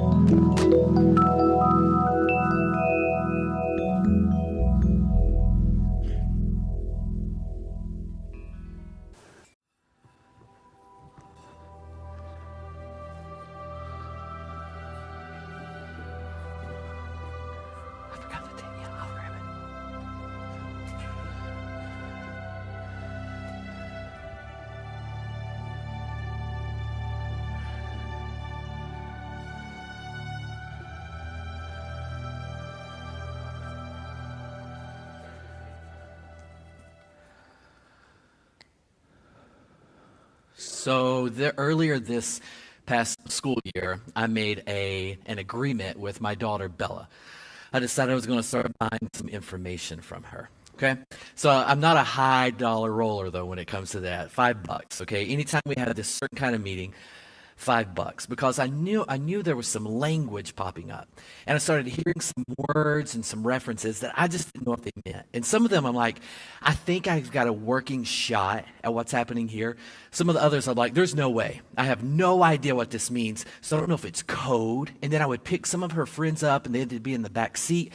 I forgot the thing. Yeah, I'll grab it. So earlier this past school year, I made an agreement with my daughter Bella. I decided I was going to start buying some information from her. Okay, so I'm not a high dollar roller though when it comes to that. $5. Okay, anytime we had this certain kind of meeting, $5 because I knew there was some language popping up, and I started hearing some words and some references that I just didn't know what they meant. And some of them I'm like, I think I've got a working shot at what's happening here. Some of the others I'm like, there's no way. I have no idea what this means, so I don't know if it's code. And then I would pick some of her friends up, and they'd be in the back seat,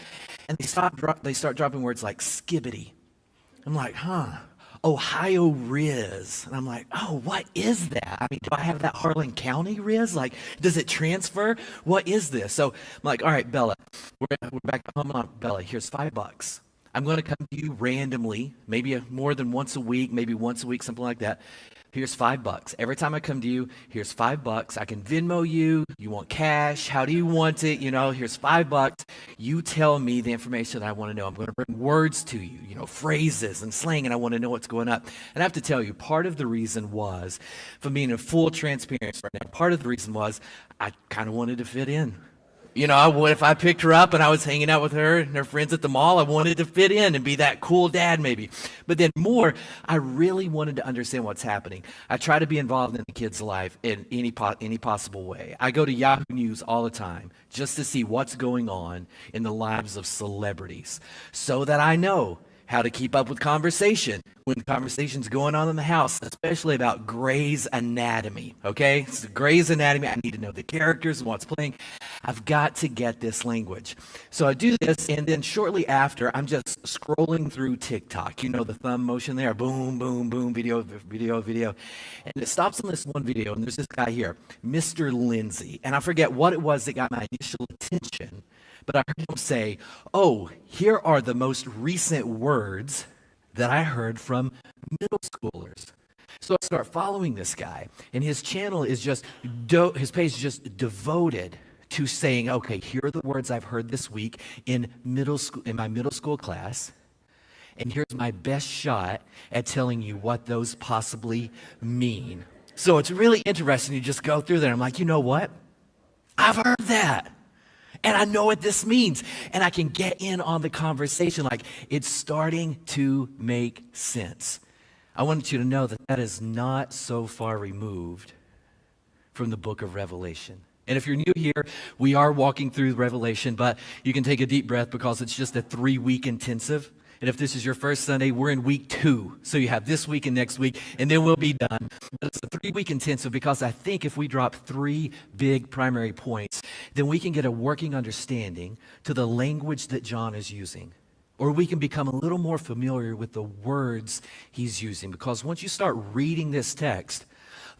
and they start dropping words like skibbity. I'm like, Ohio Riz. And I'm like, oh, what is that? I mean, do I have that Harlan County Riz? Like, does it transfer? What is this? So I'm like, all right, Bella, we're back home on Bella. Here's $5. I'm going to come to you randomly, maybe more than once a week, maybe once a week, something like that. Here's $5. Every time I come to you, here's $5. I can Venmo you. You want cash? How do you want it? Here's $5. You tell me the information that I want to know. I'm going to bring words to you, phrases and slang, and I want to know what's going up. And I have to tell you, part of the reason was, if I'm being in full transparency right now, part of the reason was I kind of wanted to fit in. If I picked her up and I was hanging out with her and her friends at the mall, I wanted to fit in and be that cool dad maybe. But then more, I really wanted to understand what's happening. I try to be involved in the kid's life in any possible way. I go to Yahoo News all the time just to see what's going on in the lives of celebrities so that I know how to keep up with conversation when the conversation's going on in the house, especially about Grey's Anatomy, okay? So Grey's Anatomy, I need to know the characters and what's playing. I've got to get this language. So I do this, and then shortly after, I'm just scrolling through TikTok. The thumb motion there, boom, boom, boom, video. And it stops on this one video, and there's this guy here, Mr. Lindsay. And I forget what it was that got my initial attention, but I heard him say, oh, here are the most recent words that I heard from middle schoolers. So I start following this guy, and his channel is his page is just devoted to saying, okay, here are the words I've heard this week in my middle school class, and here's my best shot at telling you what those possibly mean. So it's really interesting to just go through there. I'm like, you know what? I've heard that. And I know what this means. And I can get in on the conversation. Like, it's starting to make sense. I wanted you to know that is not so far removed from the book of Revelation. And if you're new here, we are walking through Revelation, but you can take a deep breath because it's just a 3-week intensive. And if this is your first Sunday, we're in week 2. So you have this week and next week, and then we'll be done. But it's a 3-week intensive because I think if we drop 3 big primary points, then we can get a working understanding to the language that John is using. Or we can become a little more familiar with the words he's using. Because once you start reading this text,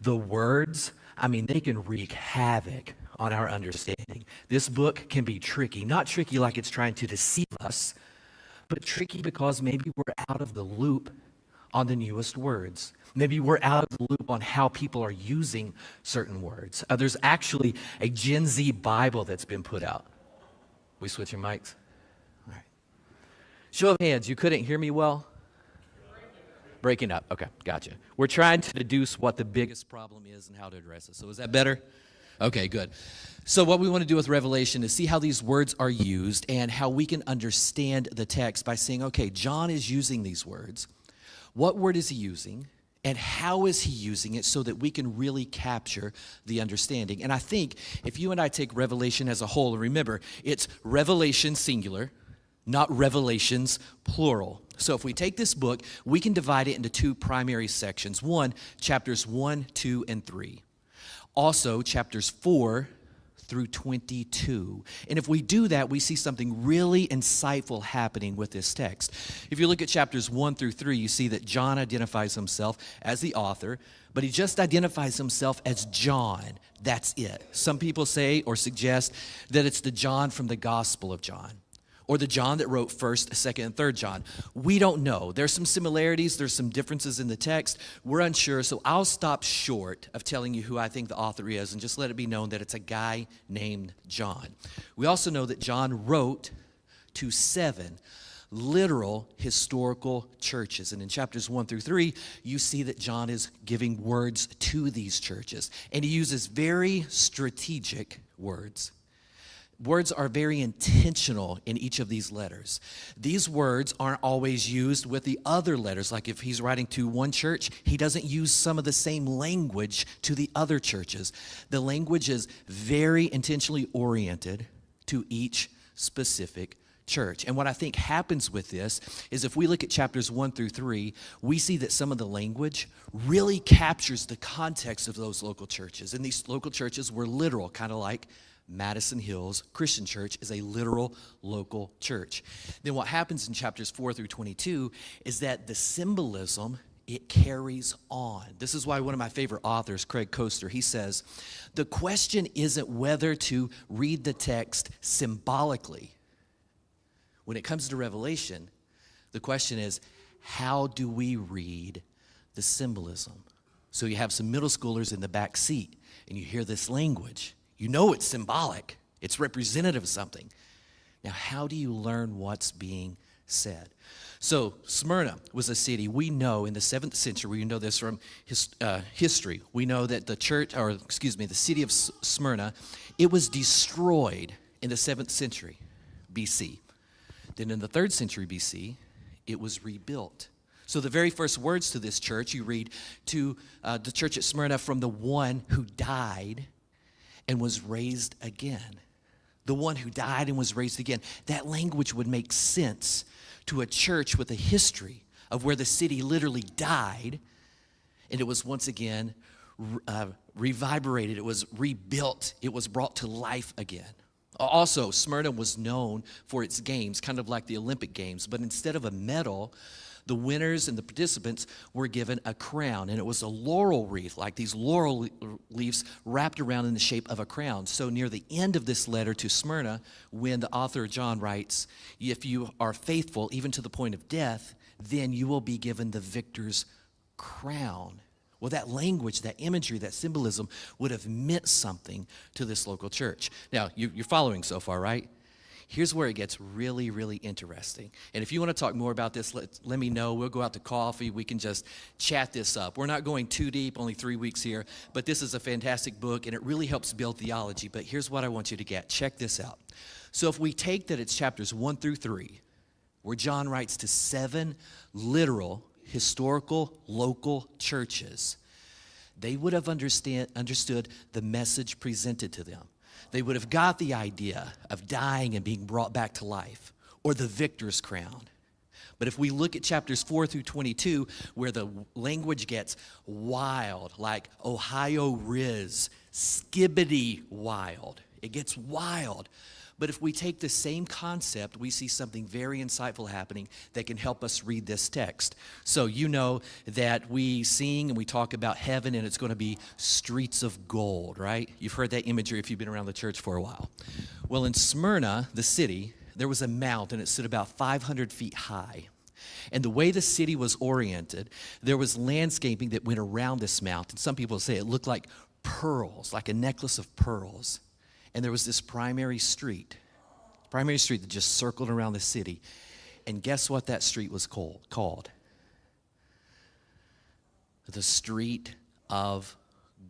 the words, they can wreak havoc on our understanding. This book can be tricky. Not tricky like it's trying to deceive us, but tricky because maybe we're out of the loop on the newest words. Maybe we're out of the loop on how people are using certain words. There's actually a Gen Z Bible that's been put out. We switching mics? All right. Show of hands, you couldn't hear me well? Breaking up. Okay, gotcha. We're trying to deduce what the biggest problem is and how to address it. So is that better? Okay, good. So what we want to do with Revelation is see how these words are used and how we can understand the text by saying, okay, John is using these words. What word is he using? And how is he using it so that we can really capture the understanding? And I think if you and I take Revelation as a whole, remember, it's Revelation singular, not revelations plural. So if we take this book, we can divide it into 2 primary sections. One, chapters 1, 2, and 3. Also, chapters 4 through 22. And if we do that, we see something really insightful happening with this text. If you look at chapters 1 through 3, you see that John identifies himself as the author, but he just identifies himself as John. That's it. Some people say or suggest that it's the John from the Gospel of John, or the John that wrote 1st, 2nd, and 3rd John. We don't know. There's some similarities. There's some differences in the text. We're unsure, so I'll stop short of telling you who I think the author is and just let it be known that it's a guy named John. We also know that John wrote to 7 literal historical churches. And in chapters 1 through 3, you see that John is giving words to these churches. And he uses very strategic words. Words are very intentional in each of these letters. These words aren't always used with the other letters. Like if he's writing to one church, he doesn't use some of the same language to the other churches. The language is very intentionally oriented to each specific church. And what I think happens with this is if we look at chapters 1 through 3, we see that some of the language really captures the context of those local churches. And these local churches were literal, kind of like Madison Hills Christian Church is a literal local church. Then what happens in chapters 4 through 22 is that the symbolism, it carries on. This is why one of my favorite authors, Craig Koester, he says, the question isn't whether to read the text symbolically. When it comes to Revelation, the question is, how do we read the symbolism? So you have some middle schoolers in the back seat, and you hear this language. You know it's symbolic. It's representative of something. Now, how do you learn what's being said? So Smyrna was a city we know in the 7th century. We know this from history. We know that the city of Smyrna, it was destroyed in the 7th century BC. Then in the 3rd century BC, it was rebuilt. So the very first words to this church, you read to the church at Smyrna from the one who died and was raised again. The one who died and was raised again. That language would make sense to a church with a history of where the city literally died, and it was once again revibrated. It was rebuilt. It was brought to life again. Also, Smyrna was known for its games, kind of like the Olympic Games, but instead of a medal, the winners and the participants were given a crown, and it was a laurel wreath, like these laurel leaves wrapped around in the shape of a crown. So near the end of this letter to Smyrna, when the author John writes, if you are faithful even to the point of death, then you will be given the victor's crown. Well, that language, that imagery, that symbolism would have meant something to this local church. Now, you're following so far, right? Here's where it gets really, really interesting. And if you want to talk more about this, let me know. We'll go out to coffee. We can just chat this up. We're not going too deep, only 3 weeks here, but this is a fantastic book, and it really helps build theology. But here's what I want you to get. Check this out. So if we take that it's chapters 1 through 3, where John writes to 7 literal, historical, local churches, they would have understood the message presented to them. They would have got the idea of dying and being brought back to life, or the victor's crown. But if we look at chapters 4 through 22, where the language gets wild, like Ohio Riz, skibbity wild, it gets wild. But if we take the same concept, we see something very insightful happening that can help us read this text. So you know that we sing and we talk about heaven, and it's going to be streets of gold, right? You've heard that imagery if you've been around the church for a while. Well, in Smyrna, the city, there was a mount, and it stood about 500 feet high. And the way the city was oriented, there was landscaping that went around this mount. And some people say it looked like pearls, like a necklace of pearls. And there was this primary street that just circled around the city. And guess what that street was called? The Street of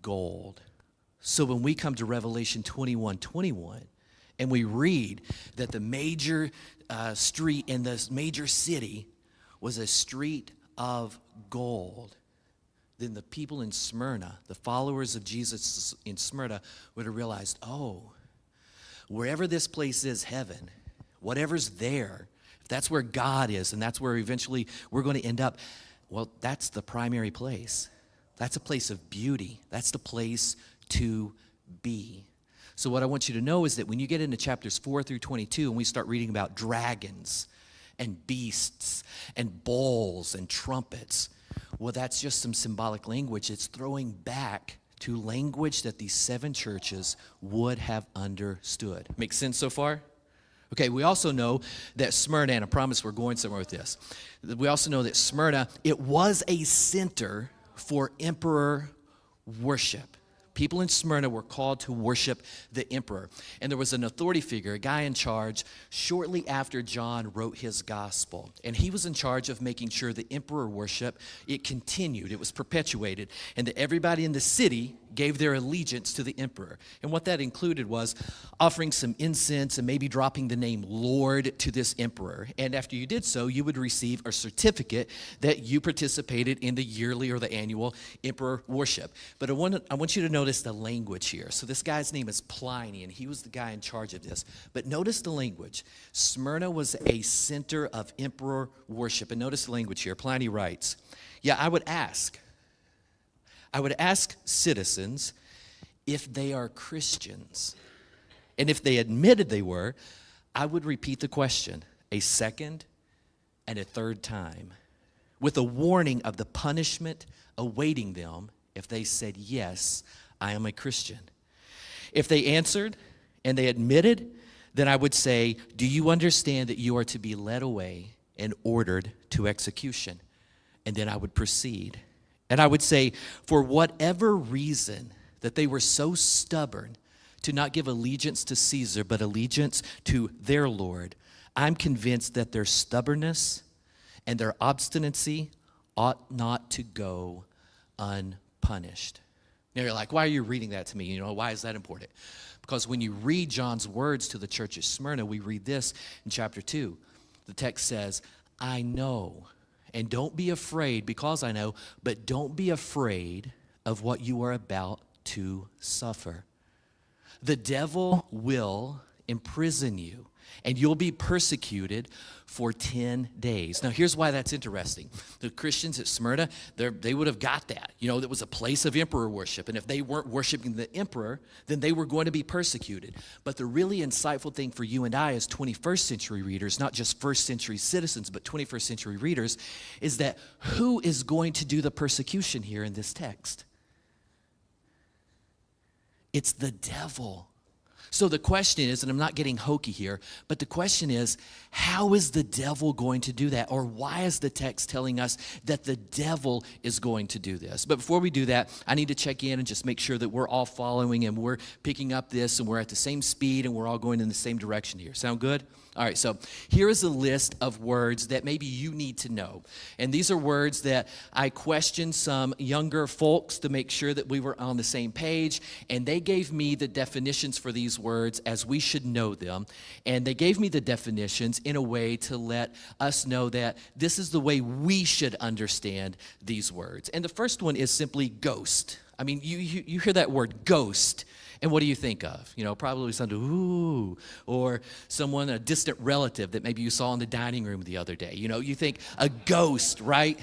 Gold. So when we come to Revelation 21:21, and we read that the major street in this major city was a street of gold, then the people in Smyrna, the followers of Jesus in Smyrna, would have realized, oh, wherever this place is, heaven, whatever's there, if that's where God is, and that's where eventually we're going to end up, well, that's the primary place. That's a place of beauty. That's the place to be. So what I want you to know is that when you get into chapters 4 through 22 and we start reading about dragons and beasts and bowls and trumpets, well, that's just some symbolic language. It's throwing back to language that these 7 churches would have understood. Make sense so far? Okay, we also know that Smyrna, and I promise we're going somewhere with this. We also know that Smyrna, it was a center for emperor worship. People in Smyrna were called to worship the emperor. And there was an authority figure, a guy in charge, shortly after John wrote his gospel. And he was in charge of making sure the emperor worship, it continued, it was perpetuated, and that everybody in the city gave their allegiance to the emperor. And what that included was offering some incense and maybe dropping the name Lord to this emperor. And after you did so, you would receive a certificate that you participated in the yearly or the annual emperor worship. But I want you to notice the language here. So this guy's name is Pliny, and he was the guy in charge of this. But notice the language. Smyrna was a center of emperor worship. And notice the language here. Pliny writes, yeah, I would ask citizens if they are Christians. And if they admitted they were, I would repeat the question a second and a third time, with a warning of the punishment awaiting them if they said, yes, I am a Christian. If they answered and they admitted, then I would say, do you understand that you are to be led away and ordered to execution? And then I would proceed. And I would say, for whatever reason that they were so stubborn to not give allegiance to Caesar, but allegiance to their Lord, I'm convinced that their stubbornness and their obstinacy ought not to go unpunished. Now you're like, why are you reading that to me? You know, why is that important? Because when you read John's words to the church of Smyrna, we read this in chapter 2. The text says, I know. And don't be afraid, because I know, but don't be afraid of what you are about to suffer. The devil will imprison you, and you'll be persecuted for 10 days. Now, here's why that's interesting. The Christians at Smyrna, they would have got that. You know, it was a place of emperor worship, and if they weren't worshiping the emperor, then they were going to be persecuted. But the really insightful thing for you and I as 21st century readers, not just first century citizens, but 21st century readers, is that who is going to do the persecution here in this text? It's the devil. So the question is, and I'm not getting hokey here, but the question is, how is the devil going to do that? Or why is the text telling us that the devil is going to do this? But before we do that, I need to check in and just make sure that we're all following and we're picking up this and we're at the same speed and we're all going in the same direction here. Sound good? All right, so here is a list of words that maybe you need to know. And these are words that I questioned some younger folks to make sure that we were on the same page. And they gave me the definitions for these words as we should know them. And they gave me the definitions in a way to let us know that this is the way we should understand these words. And the first one is simply ghost. I mean, you hear that word ghost. And what do you think of? You know, probably something, ooh, or someone, a distant relative that maybe you saw in the dining room the other day. You know, you think a ghost, right?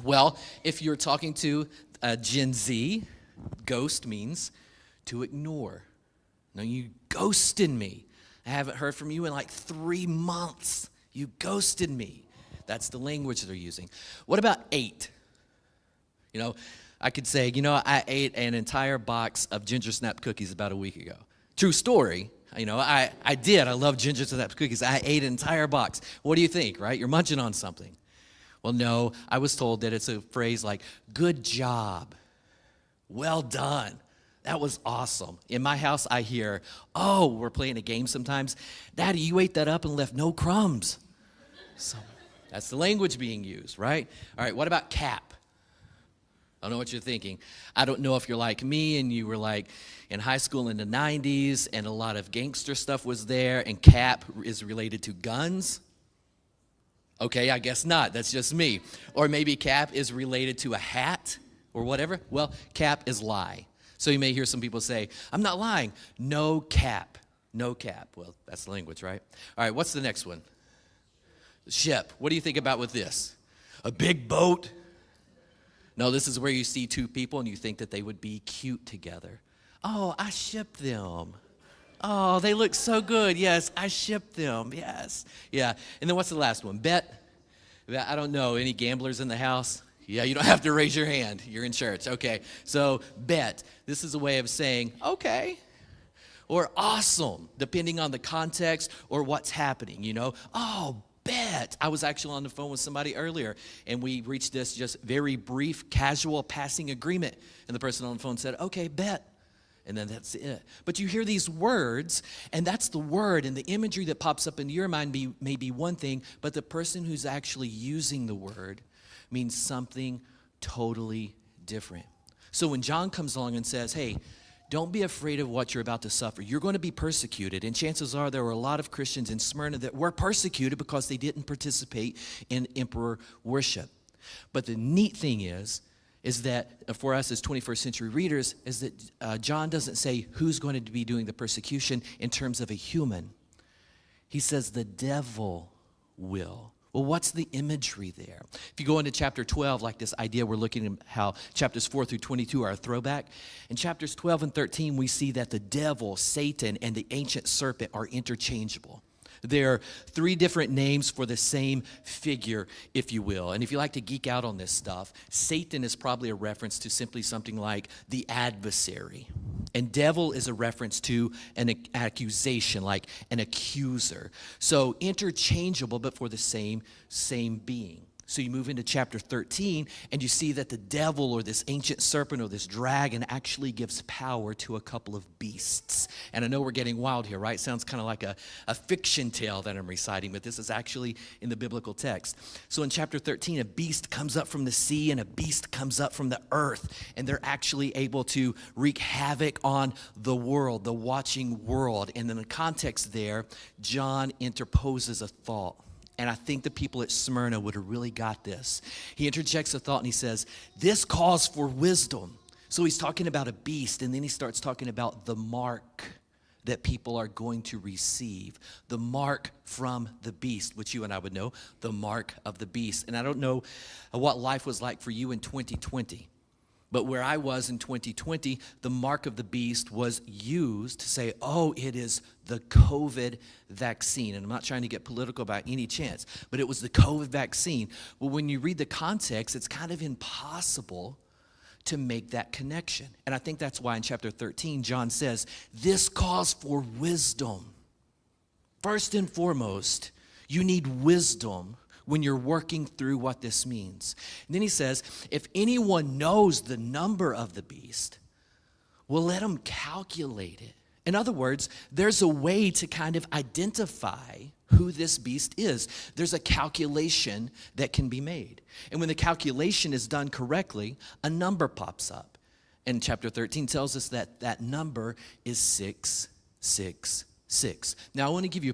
Well, if you're talking to Gen Z, ghost means to ignore. No, you ghosted me. I haven't heard from you in like 3 months. You ghosted me. That's the language they're using. What about ate? You know, I could say, you know, I ate an entire box of Ginger Snap cookies about a week ago. True story. You know, I did. I love Ginger Snap cookies. I ate an entire box. What do you think, right? You're munching on something. Well, no, I was told that it's a phrase like, good job, well done. That was awesome. In my house, I hear, oh, we're playing a game sometimes. Daddy, you ate that up and left no crumbs. So that's the language being used, right? All right, what about cap? I don't know what you're thinking. I don't know if you're like me and you were like in high school in the 90s and a lot of gangster stuff was there and cap is related to guns. Okay, I guess not. That's just me. Or maybe cap is related to a hat or whatever. Well, cap is lie. So you may hear some people say, I'm not lying. No cap. No cap. Well, that's the language, right? All right, what's the next one? Ship. What do you think about with this? A big boat? No, this is where you see two people and you think that they would be cute together. Oh, I shipped them. Oh, they look so good. Yes, I shipped them. Yes. Yeah. And then what's the last one? Bet. I don't know. Any gamblers in the house? Yeah, you don't have to raise your hand. You're in church. Okay. So, bet. This is a way of saying, okay, or awesome, depending on the context or what's happening, you know. Oh, bet. I was actually on the phone with somebody earlier, and we reached this just very brief, casual passing agreement. And the person on the phone said, okay, bet. And then that's it. But you hear these words, and that's the word, and the imagery that pops up into your mind may be one thing, but the person who's actually using the word means something totally different. So when John comes along and says, hey, don't be afraid of what you're about to suffer. You're going to be persecuted. And chances are there were a lot of Christians in Smyrna that were persecuted because they didn't participate in emperor worship. But the neat thing is that for us as 21st century readers, is that John doesn't say who's going to be doing the persecution in terms of a human. He says the devil will. Well, what's the imagery there? If you go into chapter 12, like this idea, we're looking at how chapters 4 through 22 are a throwback. In chapters 12 and 13, we see that the devil, Satan, and the ancient serpent are interchangeable. There are three different names for the same figure, if you will. And if you like to geek out on this stuff, Satan is probably a reference to simply something like the adversary. And devil is a reference to an accusation, like an accuser. So interchangeable, but for the same being. So you move into chapter 13, and you see that the devil or this ancient serpent or this dragon actually gives power to a couple of beasts. And I know we're getting wild here, right? Sounds kind of like a fiction tale that I'm reciting, but this is actually in the biblical text. So in chapter 13, a beast comes up from the sea and a beast comes up from the earth, and they're actually able to wreak havoc on the world, the watching world. And in the context there, John interposes a thought. And I think the people at Smyrna would have really got this. He interjects a thought and he says, this calls for wisdom. So he's talking about a beast, and then he starts talking about the mark that people are going to receive. The mark from the beast, which you and I would know, the mark of the beast. And I don't know what life was like for you in 2020. But where I was in 2020, the mark of the beast was used to say, oh, it is the COVID vaccine. And I'm not trying to get political by any chance, but it was the COVID vaccine. Well, when you read the context, it's kind of impossible to make that connection. And I think that's why in chapter 13, John says, this calls for wisdom. First and foremost, you need wisdom when you're working through what this means. And then he says, if anyone knows the number of the beast, well, let him calculate it. In other words, there's a way to kind of identify who this beast is. There's a calculation that can be made. And when the calculation is done correctly, a number pops up. And chapter 13 tells us that that number is 666. Now, I want to give you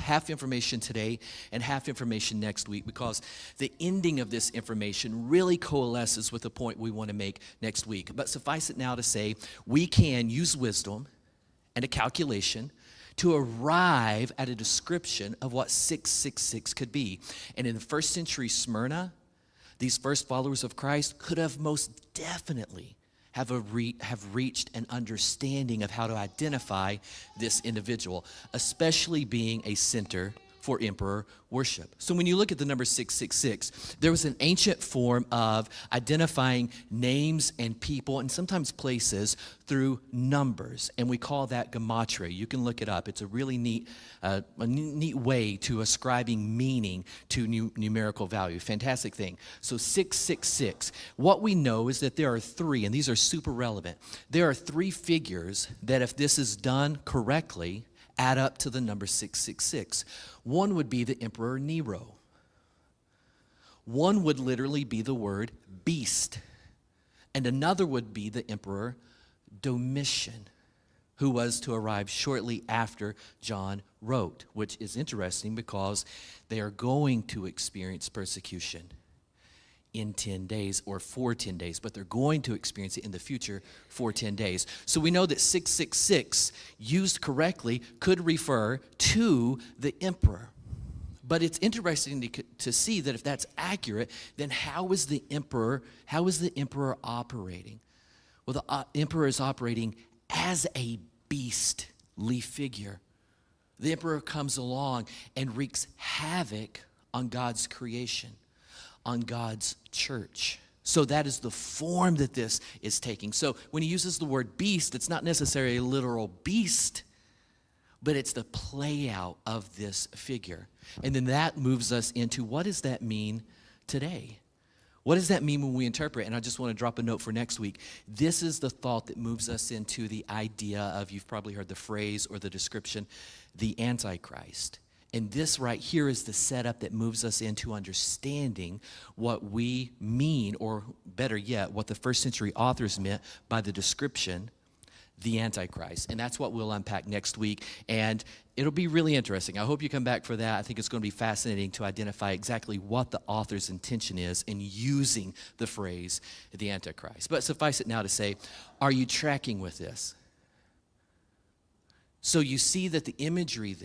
half information today and half information next week, because the ending of this information really coalesces with the point we want to make next week. But suffice it now to say, we can use wisdom and a calculation to arrive at a description of what 666 could be. And in the first century Smyrna, these first followers of Christ could have most definitely have reached an understanding of how to identify this individual, especially being a center for emperor worship. So when you look at the number 666, there was an ancient form of identifying names and people and sometimes places through numbers, and we call that gematria. You can look it up. It's a really neat way to ascribing meaning to numerical value. Fantastic thing. So 666. What we know is that there are three, and these are super relevant. There are three figures that, if this is done correctly, add up to the number 666. One would be the Emperor Nero. One would literally be the word beast. And another would be the Emperor Domitian, who was to arrive shortly after John wrote, which is interesting because they are going to experience persecution in 10 days or for 10 days, but they're going to experience it in the future for 10 days. So we know that 666, used correctly, could refer to the emperor. But it's interesting to see that if that's accurate, then how is the emperor operating? Well, the emperor is operating as a beastly figure. The emperor comes along and wreaks havoc on God's creation, on God's church. So that is the form that this is taking. So when he uses the word beast, it's not necessarily a literal beast, but it's the play out of this figure. And then that moves us into, what does that mean today? What does that mean when we interpret? And I just want to drop a note for next week. This is the thought that moves us into the idea of, you've probably heard the phrase or the description, the Antichrist. And this right here is the setup that moves us into understanding what we mean, or better yet, what the first century authors meant by the description, the Antichrist. And that's what we'll unpack next week. And it'll be really interesting. I hope you come back for that. I think it's going to be fascinating to identify exactly what the author's intention is in using the phrase, the Antichrist. But suffice it now to say, are you tracking with this? So you see that the imagery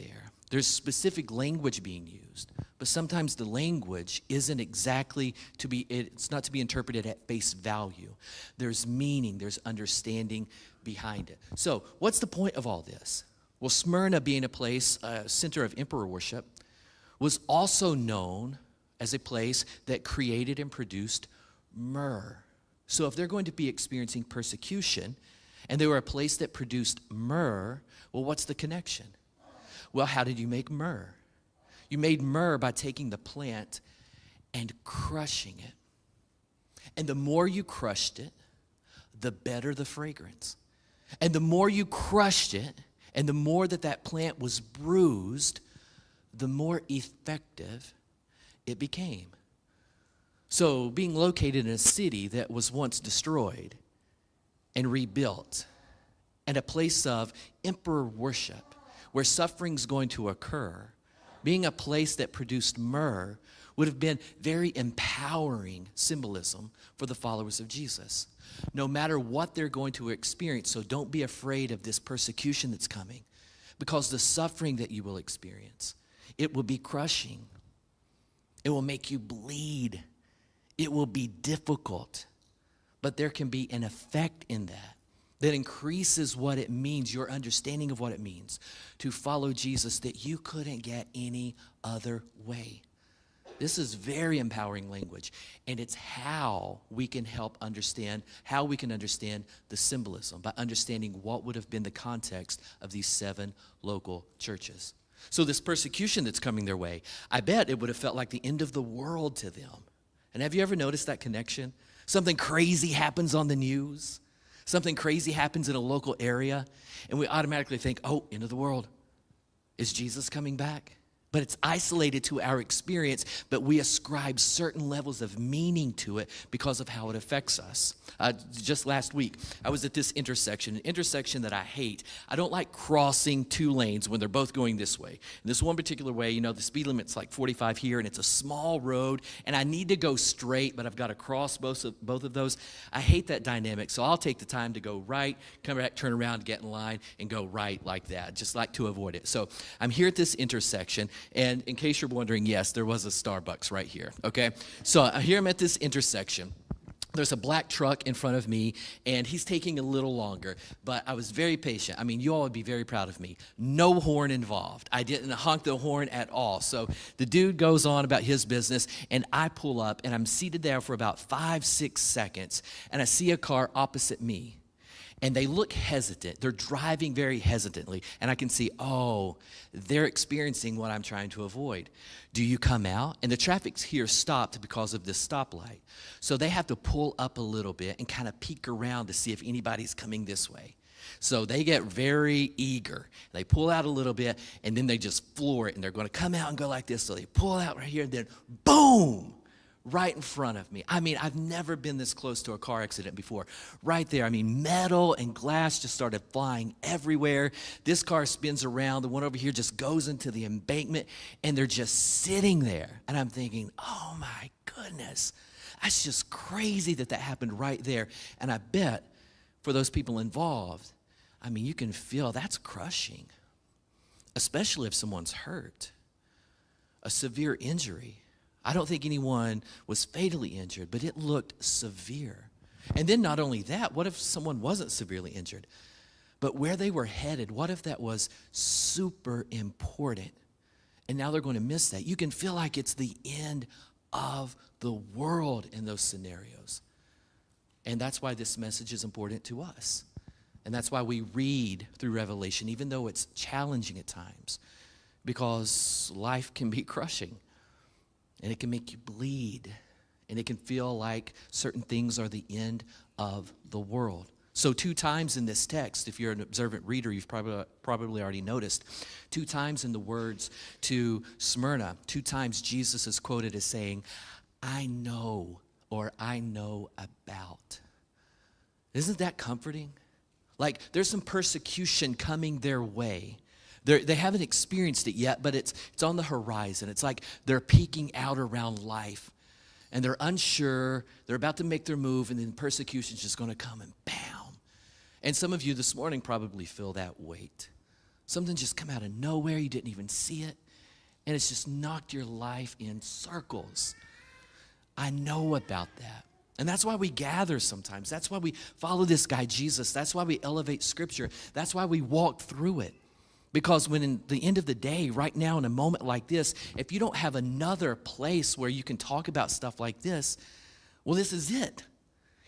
there's specific language being used, but sometimes the language isn't exactly it's not to be interpreted at face value. There's meaning, there's understanding behind it. So what's the point of all this? Well, Smyrna, being a place, a center of emperor worship, was also known as a place that created and produced myrrh. So if they're going to be experiencing persecution, and they were a place that produced myrrh, well, what's the connection? Well, how did you make myrrh? You made myrrh by taking the plant and crushing it. And the more you crushed it, the better the fragrance. And the more you crushed it, and the more that plant was bruised, the more effective it became. So being located in a city that was once destroyed and rebuilt, and a place of emperor worship, where suffering's going to occur, being a place that produced myrrh would have been very empowering symbolism for the followers of Jesus. No matter what they're going to experience, so don't be afraid of this persecution that's coming, because the suffering that you will experience, it will be crushing. It will make you bleed. It will be difficult, but there can be an effect in that increases what it means, your understanding of what it means to follow Jesus, that you couldn't get any other way. This is very empowering language, and it's how we can understand the symbolism, by understanding what would have been the context of these 7 local churches. So this persecution that's coming their way, I bet it would have felt like the end of the world to them. And have you ever noticed that connection? Something crazy happens on the news. Something crazy happens in a local area, and we automatically think, oh, end of the world. Is Jesus coming back? But it's isolated to our experience, but we ascribe certain levels of meaning to it because of how it affects us. Just last week, I was at this intersection, an intersection that I hate. I don't like crossing 2 lanes when they're both going this way. In this one particular way, the speed limit's like 45 here, and it's a small road, and I need to go straight, but I've got to cross both of those. I hate that dynamic, so I'll take the time to go right, come back, turn around, get in line, and go right like that, just like to avoid it. So I'm here at this intersection, and in case you're wondering, yes, there was a Starbucks right here, okay? So here I'm at this intersection. There's a black truck in front of me, and he's taking a little longer, but I was very patient. I mean, you all would be very proud of me. No horn involved. I didn't honk the horn at all. So the dude goes on about his business, and I pull up, and I'm seated there for about 5-6 seconds, and I see a car opposite me. And they look hesitant. They're driving very hesitantly. And I can see, oh, they're experiencing what I'm trying to avoid. Do you come out? And the traffic's here stopped because of this stoplight. So they have to pull up a little bit and kind of peek around to see if anybody's coming this way. So they get very eager. They pull out a little bit, and then they just floor it. And they're going to come out and go like this. So they pull out right here, and then boom! Right in front of me. I mean, I've never been this close to a car accident before. Right there, I mean, metal and glass just started flying everywhere. This car spins around. The one over here just goes into the embankment, and they're just sitting there. And I'm thinking, oh my goodness, that's just crazy that happened right there. And I bet for those people involved, I mean, you can feel that's crushing, especially if someone's hurt, a severe injury. I don't think anyone was fatally injured, but it looked severe. And then not only that, what if someone wasn't severely injured, But where they were headed, what if that was super important? And now they're going to miss that. You can feel like it's the end of the world in those scenarios. And that's why this message is important to us. And that's why we read through Revelation, even though it's challenging at times, because life can be crushing, and it can make you bleed, and it can feel like certain things are the end of the world. So 2 times in this text, if you're an observant reader, you've probably already noticed, 2 times in the words to Smyrna, 2 times Jesus is quoted as saying, I know, or I know about. Isn't that comforting? Like there's some persecution coming their way. They haven't experienced it yet, but it's on the horizon. It's like they're peeking out around life, and they're unsure. They're about to make their move, and then persecution's just going to come and bam. And some of you this morning probably feel that weight. Something just come out of nowhere. You didn't even see it, and it's just knocked your life in circles. I know about that. And that's why we gather sometimes. That's why we follow this guy, Jesus. That's why we elevate Scripture. That's why we walk through it. Because when in the end of the day, right now in a moment like this, if you don't have another place where you can talk about stuff like this, well, this is it.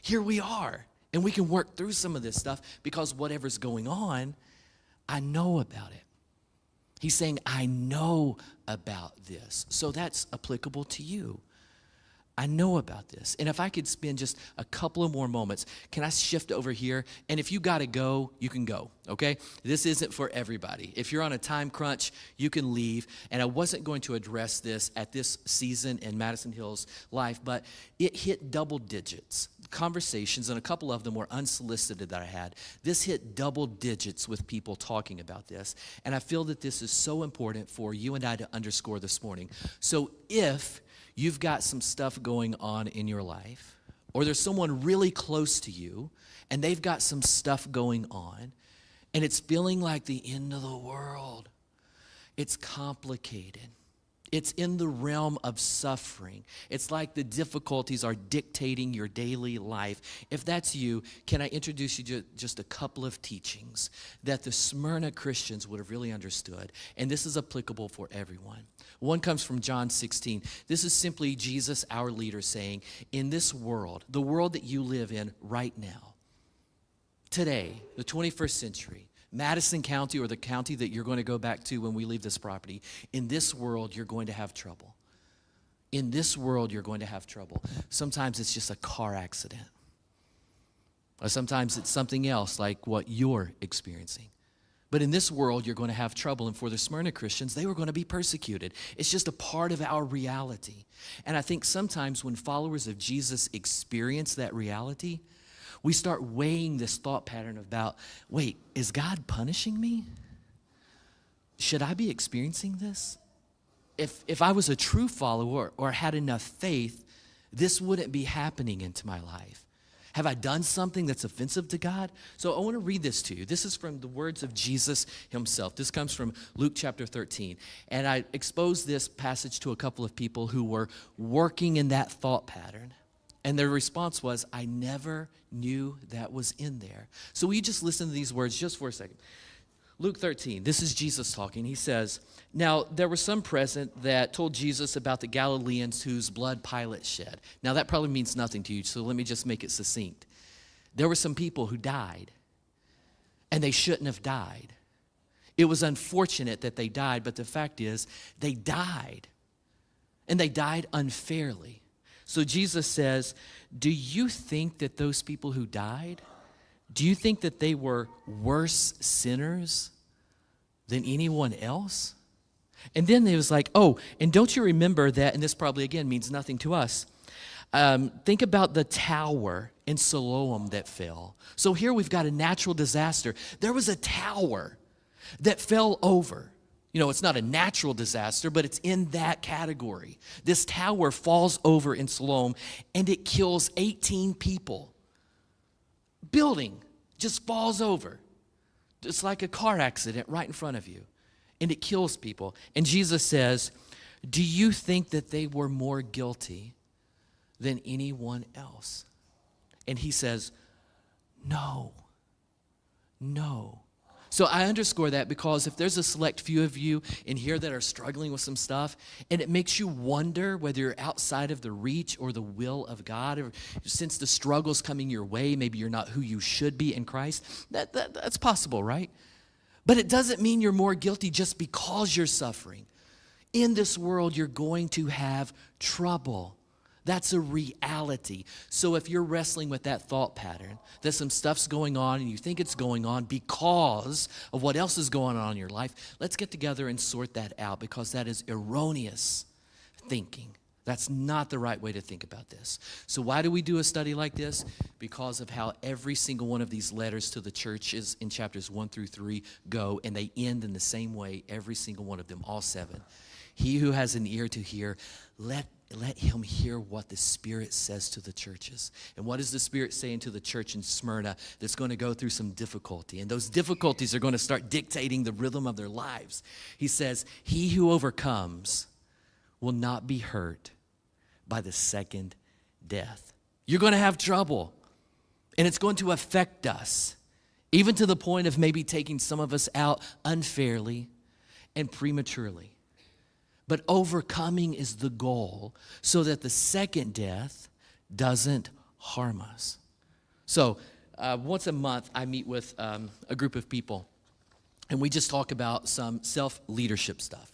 Here we are. And we can work through some of this stuff because whatever's going on, I know about it. He's saying, I know about this. So that's applicable to you. I know about this. And if I could spend just a couple of more moments, can I shift over here? And if you got to go, you can go, okay? This isn't for everybody. If you're on a time crunch, you can leave. And I wasn't going to address this at this season in Madison Hill's life, but it hit double digits. Conversations, and a couple of them were unsolicited that I had. This hit double digits with people talking about this. And I feel that this is so important for you and I to underscore this morning. So if you've got some stuff going on in your life, or there's someone really close to you, and they've got some stuff going on, and it's feeling like the end of the world. It's complicated. It's in the realm of suffering. It's like the difficulties are dictating your daily life. If that's you, can I introduce you to just a couple of teachings that the Smyrna Christians would have really understood, and this is applicable for everyone. One comes from John 16. This is simply Jesus, our leader, saying, in this world, the world that you live in right now, today, the 21st century, Madison County, or the county that you're going to go back to when we leave this property, in this world, you're going to have trouble. In this world, you're going to have trouble. Sometimes it's just a car accident. Or sometimes it's something else like what you're experiencing. But in this world, you're going to have trouble. And for the Smyrna Christians, they were going to be persecuted. It's just a part of our reality. And I think sometimes when followers of Jesus experience that reality, we start weighing this thought pattern about, wait, is God punishing me? Should I be experiencing this? If I was a true follower or had enough faith, this wouldn't be happening into my life. Have I done something that's offensive to God? So I want to read this to you. This is from the words of Jesus himself. This comes from Luke chapter 13. And I exposed this passage to a couple of people who were working in that thought pattern. And their response was, I never knew that was in there. So will you just listen to these words just for a second? Luke 13, this is Jesus talking. He says, now there were some present that told Jesus about the Galileans whose blood Pilate shed. Now that probably means nothing to you, so let me just make it succinct. There were some people who died, and they shouldn't have died. It was unfortunate that they died, but the fact is, they died, and they died unfairly. So Jesus says, do you think that those people who died, do you think that they were worse sinners than anyone else? And then it was like, oh, and don't you remember that, and this probably again means nothing to us, think about the tower in Siloam that fell. So here we've got a natural disaster. There was a tower that fell over. You know, it's not a natural disaster, but it's in that category. This tower falls over in Siloam, and it kills 18 people. Building just falls over. It's like a car accident right in front of you, and it kills people. And Jesus says, do you think that they were more guilty than anyone else? And he says, no. No. So I underscore that because if there's a select few of you in here that are struggling with some stuff, and it makes you wonder whether you're outside of the reach or the will of God, or since the struggle's coming your way, maybe you're not who you should be in Christ, that's possible, right? But it doesn't mean you're more guilty just because you're suffering. In this world, you're going to have trouble. That's a reality. So if you're wrestling with that thought pattern, that some stuff's going on and you think it's going on because of what else is going on in your life, let's get together and sort that out, because that is erroneous thinking. That's not the right way to think about this. So why do we do a study like this? Because of how every single one of these letters to the churches in chapters 1 through 3 go, and they end in the same way, every single one of them, all 7. He who has an ear to hear, let him hear what the Spirit says to the churches. And what is the Spirit saying to the church in Smyrna that's going to go through some difficulty? And those difficulties are going to start dictating the rhythm of their lives. He says, he who overcomes will not be hurt by the second death. You're going to have trouble, and it's going to affect us, even to the point of maybe taking some of us out unfairly and prematurely. But overcoming is the goal so that the second death doesn't harm us. So once a month, I meet with a group of people, and we just talk about some self-leadership stuff.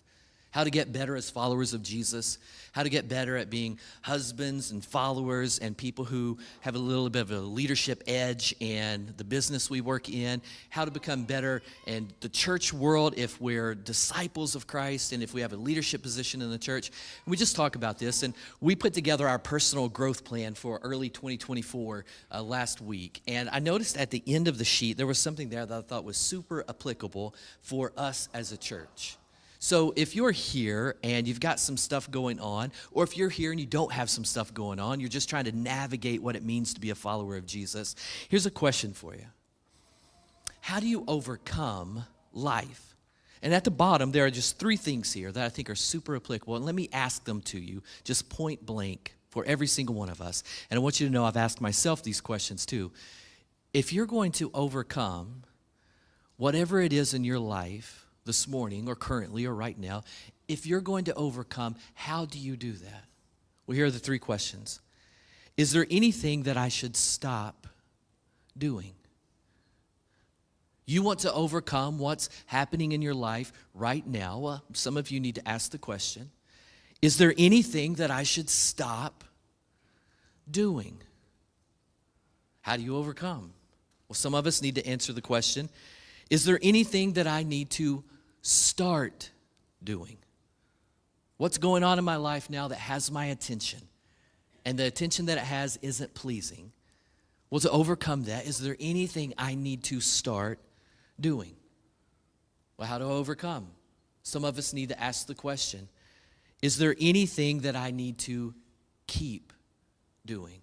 How to get better as followers of Jesus, how to get better at being husbands and followers and people who have a little bit of a leadership edge in the business we work in, how to become better in the church world if we're disciples of Christ and if we have a leadership position in the church. And we just talk about this, and we put together our personal growth plan for early 2024 last week. And I noticed at the end of the sheet, there was something there that I thought was super applicable for us as a church. So if you're here and you've got some stuff going on, or if you're here and you don't have some stuff going on, you're just trying to navigate what it means to be a follower of Jesus, here's a question for you. How do you overcome life? And at the bottom, there are just 3 things here that I think are super applicable. And let me ask them to you, just point blank, for every single one of us. And I want you to know I've asked myself these questions too. If you're going to overcome whatever it is in your life, this morning or currently or right now, if you're going to overcome, how do you do that? Well, here are the 3 questions. Is there anything that I should stop doing? You want to overcome what's happening in your life right now. Well, some of you need to ask the question, is there anything that I should stop doing? How do you overcome? Well, some of us need to answer the question, is there anything that I need to start doing? What's going on in my life now that has my attention, and the attention that it has isn't pleasing? Well, to overcome that, is there anything I need to start doing? Well, how to overcome? Some of us need to ask the question, is there anything that I need to keep doing?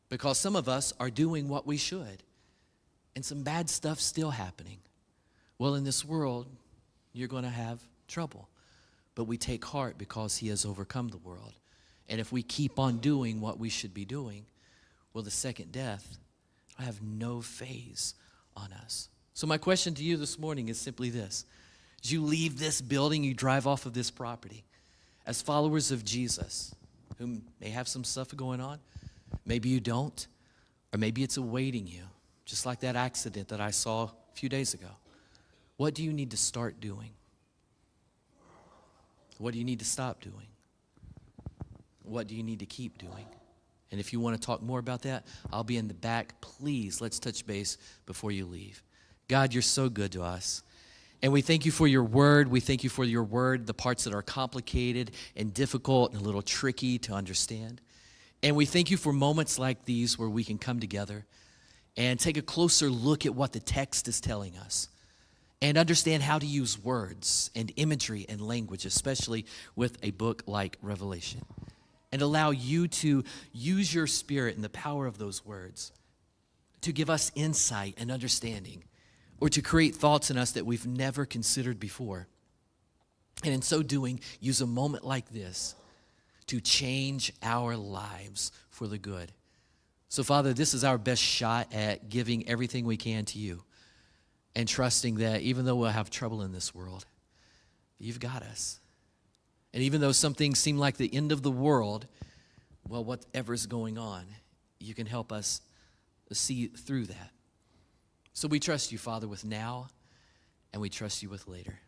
Because some of us are doing what we should, and some bad stuff's still happening. Well, in this world, you're going to have trouble. But we take heart because he has overcome the world. And if we keep on doing what we should be doing, well, the second death will have no phase on us. So my question to you this morning is simply this. As you leave this building, you drive off of this property, as followers of Jesus, who may have some stuff going on, maybe you don't, or maybe it's awaiting you, just like that accident that I saw a few days ago. What do you need to start doing? What do you need to stop doing? What do you need to keep doing? And if you want to talk more about that, I'll be in the back. Please, let's touch base before you leave. God, you're so good to us. And we thank you for your word. We thank you for your word, the parts that are complicated and difficult and a little tricky to understand. And we thank you for moments like these where we can come together and take a closer look at what the text is telling us, and understand how to use words and imagery and language, especially with a book like Revelation. And allow you to use your Spirit and the power of those words to give us insight and understanding, or to create thoughts in us that we've never considered before. And in so doing, use a moment like this to change our lives for the good. So, Father, this is our best shot at giving everything we can to you. and trusting that even though we'll have trouble in this world, you've got us. And even though some things seem like the end of the world, well, whatever's going on, you can help us see through that. So we trust you, Father, with now, and we trust you with later.